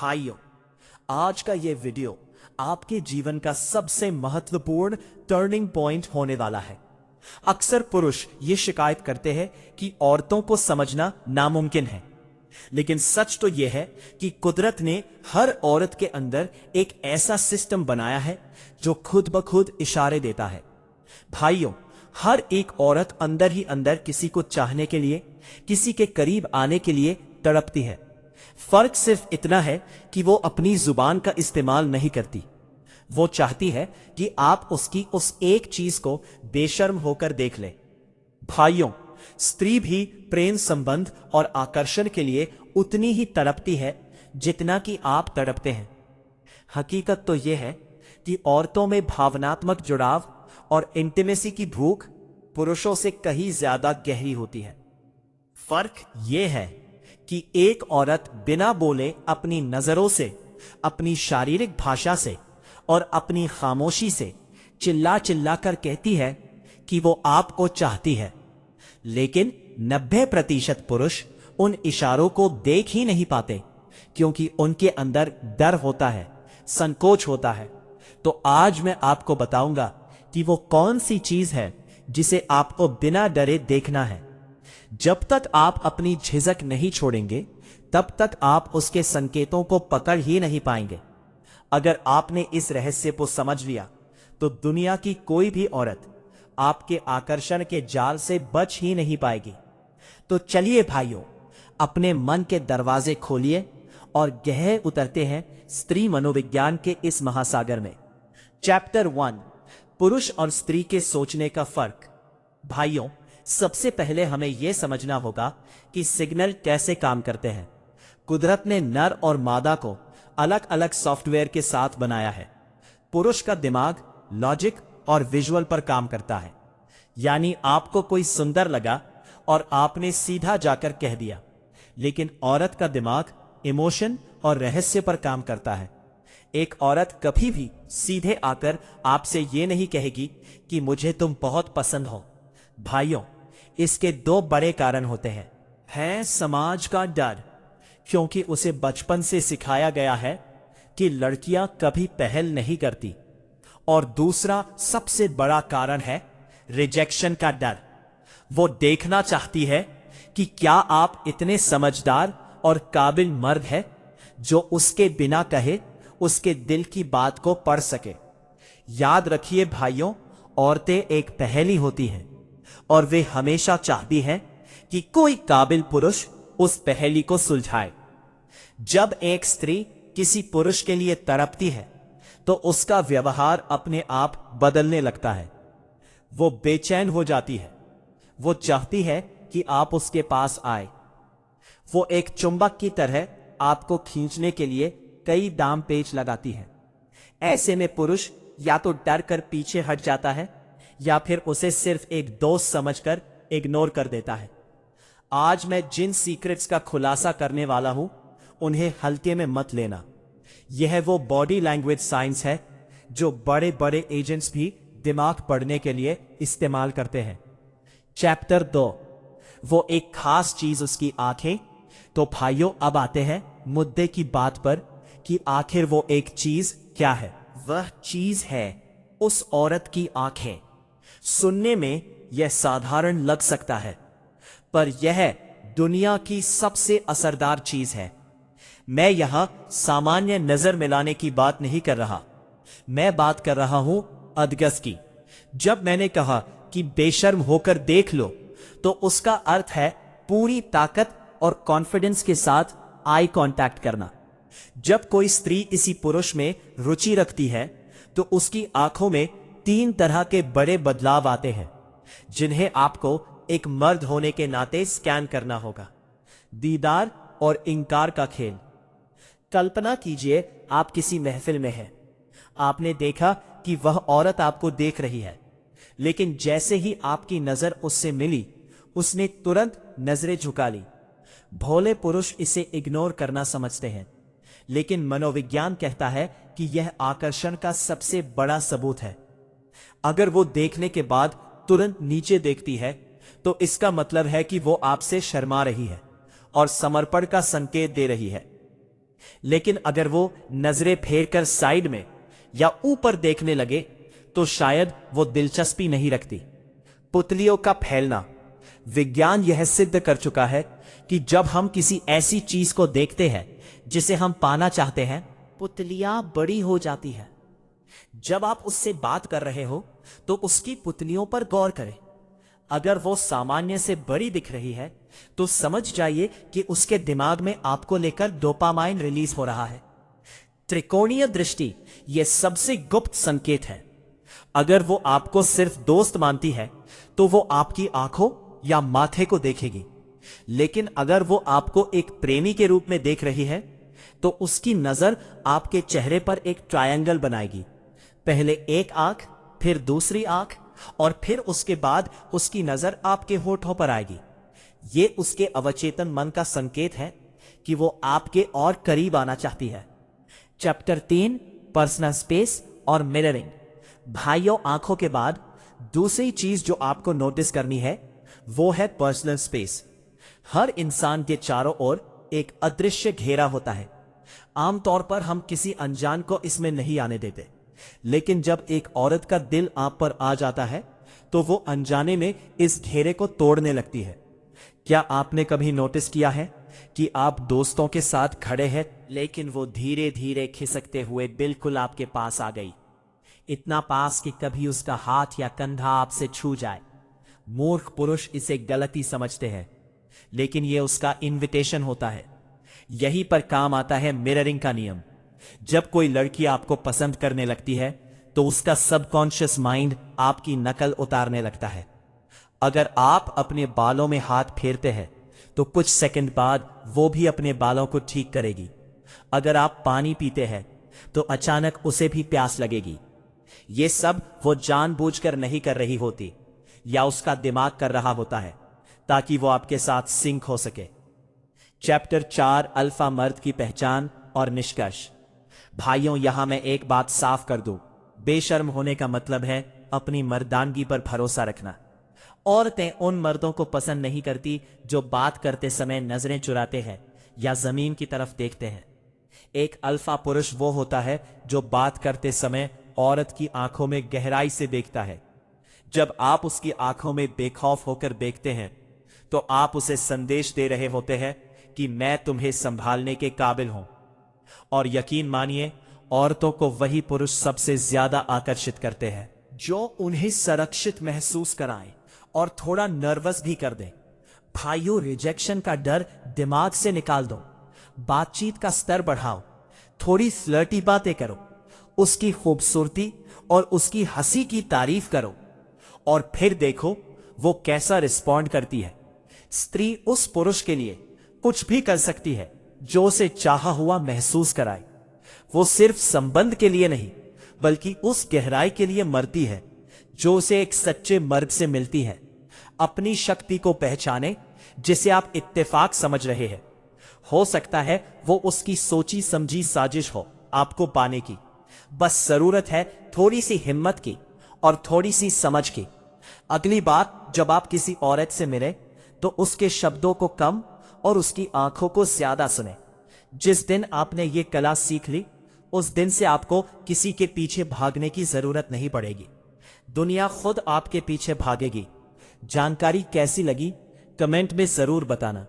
भाइयों, आज का ये वीडियो आपके जीवन का सबसे महत्वपूर्ण टर्निंग पॉइंट होने वाला है। अक्सर पुरुष ये शिकायत करते हैं कि औरतों को समझना नामुमकिन है, लेकिन सच तो यह है कि कुदरत ने हर औरत के अंदर एक ऐसा सिस्टम बनाया है जो खुद ब खुद इशारे देता है। भाइयों, हर एक औरत अंदर ही अंदर किसी को चाहने के लिए, किसी के करीब आने के लिए तड़पती है। फर्क सिर्फ इतना है कि वो अपनी जुबान का इस्तेमाल नहीं करती। वो चाहती है कि आप उसकी उस एक चीज को बेशर्म होकर देख लें। भाइयों, स्त्री भी प्रेम संबंध और आकर्षण के लिए उतनी ही तड़पती है जितना कि आप तड़पते हैं। हकीकत तो यह है कि औरतों में भावनात्मक जुड़ाव और इंटीमेसी की भूख पुरुषों से कहीं ज्यादा गहरी होती है। फर्क यह है कि एक औरत बिना बोले अपनी नजरों से, अपनी शारीरिक भाषा से और अपनी खामोशी से चिल्ला चिल्ला कर कहती है कि वो आपको चाहती है, लेकिन 90% पुरुष उन इशारों को देख ही नहीं पाते क्योंकि उनके अंदर डर होता है, संकोच होता है। तो आज मैं आपको बताऊंगा कि वो कौन सी चीज है जिसे आपको बिना डरे देखना है। जब तक आप अपनी झिझक नहीं छोड़ेंगे, तब तक आप उसके संकेतों को पकड़ ही नहीं पाएंगे। अगर आपने इस रहस्य को समझ लिया, तो दुनिया की कोई भी औरत आपके आकर्षण के जाल से बच ही नहीं पाएगी। तो चलिए भाइयों, अपने मन के दरवाजे खोलिए और गहरे उतरते हैं स्त्री मनोविज्ञान के इस महासागर में। चैप्टर 1, पुरुष और स्त्री के सोचने का फर्क। भाइयों, सबसे पहले हमें यह समझना होगा कि सिग्नल कैसे काम करते हैं। कुदरत ने नर और मादा को अलग अलग सॉफ्टवेयर के साथ बनाया है। पुरुष का दिमाग लॉजिक और विजुअल पर काम करता है, यानी आपको कोई सुंदर लगा और आपने सीधा जाकर कह दिया। लेकिन औरत का दिमाग इमोशन और रहस्य पर काम करता है। एक औरत कभी भी सीधे आकर आपसे ये नहीं कहेगी कि मुझे तुम बहुत पसंद हो। भाइयों, इसके 2 बड़े कारण होते हैं। है समाज का डर, क्योंकि उसे बचपन से सिखाया गया है कि लड़कियां कभी पहल नहीं करती, और दूसरा सबसे बड़ा कारण है रिजेक्शन का डर। वो देखना चाहती है कि क्या आप इतने समझदार और काबिल मर्द हैं जो उसके बिना कहे उसके दिल की बात को पढ़ सके। याद रखिए भाइयों, औरतें एक पहेली होती हैं और वे हमेशा चाहती हैं कि कोई काबिल पुरुष उस पहेली को सुलझाए। जब एक स्त्री किसी पुरुष के लिए तड़पती है, तो उसका व्यवहार अपने आप बदलने लगता है। वो बेचैन हो जाती है। वो चाहती है कि आप उसके पास आए। वो एक चुंबक की तरह आपको खींचने के लिए कई दांव पेच लगाती है। ऐसे में पुरुष या तो डर कर पीछे हट जाता है या फिर उसे सिर्फ एक दोस्त समझकर इग्नोर कर देता है। आज मैं जिन सीक्रेट्स का खुलासा करने वाला हूं, उन्हें हल्के में मत लेना। यह वो बॉडी लैंग्वेज साइंस है जो बड़े बड़े एजेंट्स भी दिमाग पढ़ने के लिए इस्तेमाल करते हैं। चैप्टर 2, वो एक खास चीज उसकी आंखें। तो भाइयों, अब आते हैं मुद्दे की बात पर कि आखिर वो एक चीज क्या है। वह चीज है उस औरत की आंखें। सुनने में यह साधारण लग सकता है, पर यह दुनिया की सबसे असरदार चीज है। मैं यहां सामान्य नजर मिलाने की बात नहीं कर रहा, मैं बात कर रहा हूं अदगस की। जब मैंने कहा कि बेशर्म होकर देख लो, तो उसका अर्थ है पूरी ताकत और कॉन्फिडेंस के साथ आई कांटेक्ट करना। जब कोई स्त्री किसी पुरुष में रुचि रखती है, तो उसकी आंखों में 3 तरह के बड़े बदलाव आते हैं, जिन्हें आपको एक मर्द होने के नाते स्कैन करना होगा। दीदार और इंकार का खेल। कल्पना कीजिए, आप किसी महफिल में हैं। आपने देखा कि वह औरत आपको देख रही है, लेकिन जैसे ही आपकी नजर उससे मिली, उसने तुरंत नजरें झुका ली। भोले पुरुष इसे इग्नोर करना समझते हैं, लेकिन मनोविज्ञान कहता है कि यह आकर्षण का सबसे बड़ा सबूत है। अगर वो देखने के बाद तुरंत नीचे देखती है, तो इसका मतलब है कि वो आपसे शर्मा रही है और समर्पण का संकेत दे रही है। लेकिन अगर वो नजरें फेर कर साइड में या ऊपर देखने लगे तो शायद वो दिलचस्पी नहीं रखती। पुतलियों का फैलना। विज्ञान यह सिद्ध कर चुका है कि जब हम किसी ऐसी चीज को देखते हैं जिसे हम पाना चाहते हैं, पुतलियां बड़ी हो जाती है। जब आप उससे बात कर रहे हो तो उसकी पुतलियों पर गौर करें। अगर वो सामान्य से बड़ी दिख रही है तो समझ जाइए कि उसके दिमाग में आपको लेकर डोपामाइन रिलीज हो रहा है। त्रिकोणीय दृष्टि यह सबसे गुप्त संकेत है। अगर वो आपको सिर्फ दोस्त मानती है तो वो आपकी आंखों या माथे को देखेगी, लेकिन अगर वो आपको एक प्रेमी के रूप में देख रही है तो उसकी नजर आपके चेहरे पर एक ट्रायंगल बनाएगी। पहले एक आंख, फिर दूसरी आंख और फिर उसके बाद उसकी नजर आपके होठों पर आएगी। ये उसके अवचेतन मन का संकेत है कि वो आपके और करीब आना चाहती है। चैप्टर 3, पर्सनल स्पेस और मिररिंग। भाइयों, आंखों के बाद दूसरी चीज जो आपको नोटिस करनी है वो है पर्सनल स्पेस। हर इंसान के चारों ओर एक अदृश्य घेरा होता है। आमतौर पर हम किसी अनजान को इसमें नहीं आने देते, लेकिन जब एक औरत का दिल आप पर आ जाता है तो वो अनजाने में इस घेरे को तोड़ने लगती है। क्या आपने कभी नोटिस किया है कि आप दोस्तों के साथ खड़े हैं लेकिन वो धीरे धीरे खिसकते हुए बिल्कुल आपके पास आ गई, इतना पास कि कभी उसका हाथ या कंधा आपसे छू जाए। मूर्ख पुरुष इसे गलती समझते हैं, लेकिन ये उसका इनविटेशन होता है। यहीं पर काम आता है मिररिंग का नियम। जब कोई लड़की आपको पसंद करने लगती है तो उसका सबकॉन्शियस माइंड आपकी नकल उतारने लगता है। अगर आप अपने बालों में हाथ फेरते हैं तो कुछ सेकंड बाद वो भी अपने बालों को ठीक करेगी। अगर आप पानी पीते हैं तो अचानक उसे भी प्यास लगेगी। ये सब वो जानबूझकर नहीं कर रही होती, या उसका दिमाग कर रहा होता है ताकि वो आपके साथ सिंक हो सके। चैप्टर 4, अल्फा मर्द की पहचान और निष्कर्ष। भाइयों, यहां मैं एक बात साफ कर दूं। बेशर्म होने का मतलब है अपनी मर्दानगी पर भरोसा रखना। औरतें उन मर्दों को पसंद नहीं करती जो बात करते समय नजरें चुराते हैं या जमीन की तरफ देखते हैं। एक अल्फा पुरुष वो होता है जो बात करते समय औरत की आंखों में गहराई से देखता है। जब आप उसकी आंखों में बेखौफ होकर देखते हैं तो आप उसे संदेश दे रहे होते हैं कि मैं तुम्हें संभालने के काबिल हूं। और यकीन मानिए, औरतों को वही पुरुष सबसे ज्यादा आकर्षित करते हैं जो उन्हें सुरक्षित महसूस कराएं और थोड़ा नर्वस भी कर दें। भाइयों, रिजेक्शन का डर दिमाग से निकाल दो। बातचीत का स्तर बढ़ाओ, थोड़ी फ्लर्टी बातें करो, उसकी खूबसूरती और उसकी हंसी की तारीफ करो और फिर देखो वो कैसा रिस्पॉन्ड करती है। स्त्री उस पुरुष के लिए कुछ भी कर सकती है जो उसे चाहा हुआ महसूस कराए। वो सिर्फ संबंध के लिए नहीं बल्कि उस गहराई के लिए मरती है जो उसे एक सच्चे मर्द से मिलती है। अपनी शक्ति को पहचाने जिसे आप इत्तेफाक समझ रहे हैं। हो सकता है वो उसकी सोची समझी साजिश हो आपको पाने की। बस जरूरत है थोड़ी सी हिम्मत की और थोड़ी सी समझ की। अगली बार जब आप किसी औरत से मिले तो उसके शब्दों को कम और उसकी आंखों को ज्यादा सुने। जिस दिन आपने ये कला सीख ली उस दिन से आपको किसी के पीछे भागने की जरूरत नहीं पड़ेगी। दुनिया खुद आपके पीछे भागेगी। जानकारी कैसी लगी कमेंट में जरूर बताना।